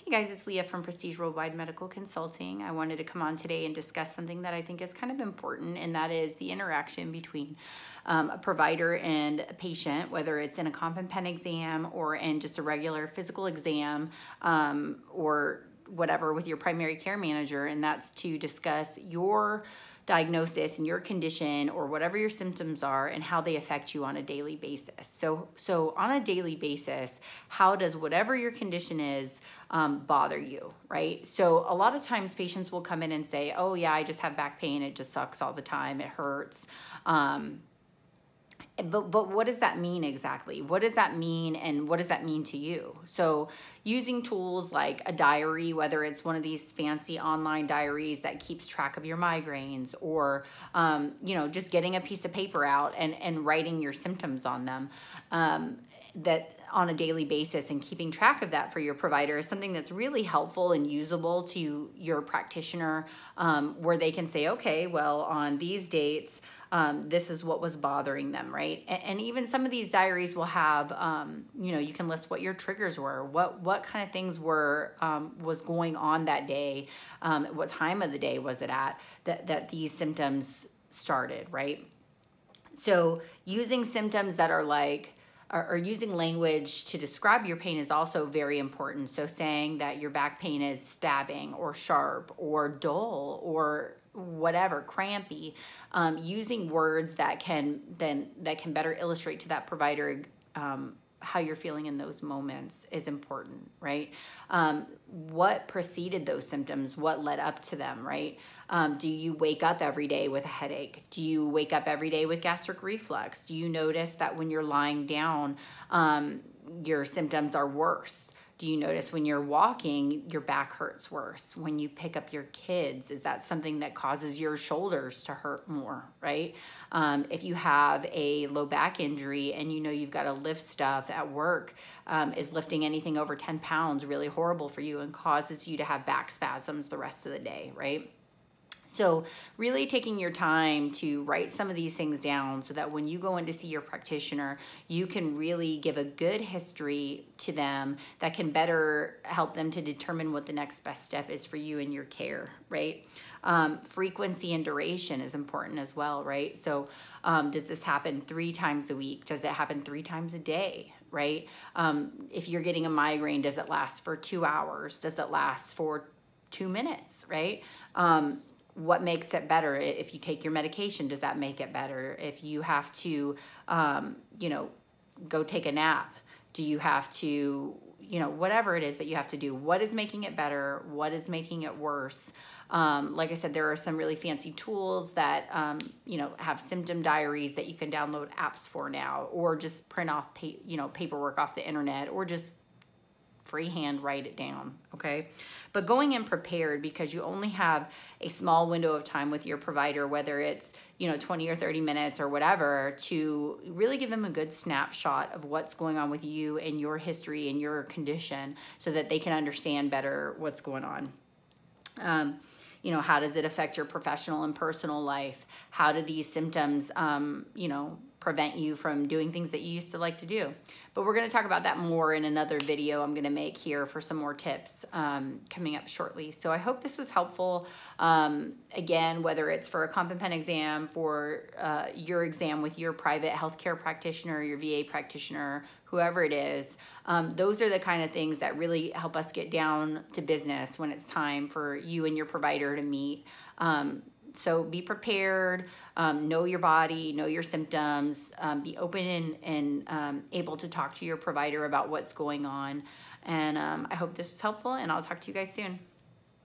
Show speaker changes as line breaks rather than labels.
Hey guys, it's Leah from Prestige Worldwide Medical Consulting. I wanted to come on today and discuss something that I think is kind of important, and that is the interaction between a provider and a patient, whether it's in a comp and pen exam or in just a regular physical exam or whatever with your primary care manager, and that's to discuss your diagnosis and your condition or whatever your symptoms are and how they affect you on a daily basis. So on a daily basis, how does whatever your condition is bother you, right? So a lot of times patients will come in and say, oh yeah, I just have back pain. It just sucks all the time. It hurts. But what does that mean exactly? What does that mean, and what does that mean to you? So using tools like a diary, whether it's one of these fancy online diaries that keeps track of your migraines, or just getting a piece of paper out and writing your symptoms on them, that on a daily basis, and keeping track of that for your provider is something that's really helpful and usable to your practitioner, where they can say, okay, well, on these dates, this is what was bothering them, right? And even some of these diaries will have, you can list what your triggers were, what kind of things were was going on that day, what time of the day was it at that these symptoms started, right? So using symptoms that are like, or using language to describe your pain is also very important. So saying that your back pain is stabbing or sharp or dull or whatever, crampy, using words that can better illustrate to that provider how you're feeling in those moments is important, right? What preceded those symptoms? What led up to them, right? Do you wake up every day with a headache? Do you wake up every day with gastric reflux? Do you notice that when you're lying down, your symptoms are worse? Do you notice when you're walking, your back hurts worse? When you pick up your kids, is that something that causes your shoulders to hurt more, right? If you have a low back injury and you know you've got to lift stuff at work, is lifting anything over 10 pounds really horrible for you and causes you to have back spasms the rest of the day, right? So really taking your time to write some of these things down so that when you go in to see your practitioner, you can really give a good history to them that can better help them to determine what the next best step is for you in your care, right? Frequency and duration is important as well, right? So does this happen 3 times a week? Does it happen 3 times a day? Right? If you're getting a migraine, does it last for 2 hours? Does it last for 2 minutes? Right? What makes it better? If you take your medication, does that make it better? If you have to, go take a nap, do you have to, whatever it is that you have to do, what is making it better? What is making it worse? Like I said, there are some really fancy tools that, have symptom diaries that you can download apps for now, or just print off, paperwork off the internet, or just freehand write it down, okay? But going in prepared, because you only have a small window of time with your provider, whether it's 20 or 30 minutes or whatever, to really give them a good snapshot of what's going on with you and your history and your condition so that they can understand better what's going on. How does it affect your professional and personal life? How do these symptoms, prevent you from doing things that you used to like to do? But we're going to talk about that more in another video I'm going to make here for some more tips coming up shortly. So I hope this was helpful. Again, whether it's for a comp and pen exam, for your exam with your private healthcare practitioner, your VA practitioner, whoever it is, those are the kind of things that really help us get down to business when it's time for you and your provider to meet. So be prepared, know your body, know your symptoms, be open and able to talk to your provider about what's going on. And I hope this was helpful, and I'll talk to you guys soon.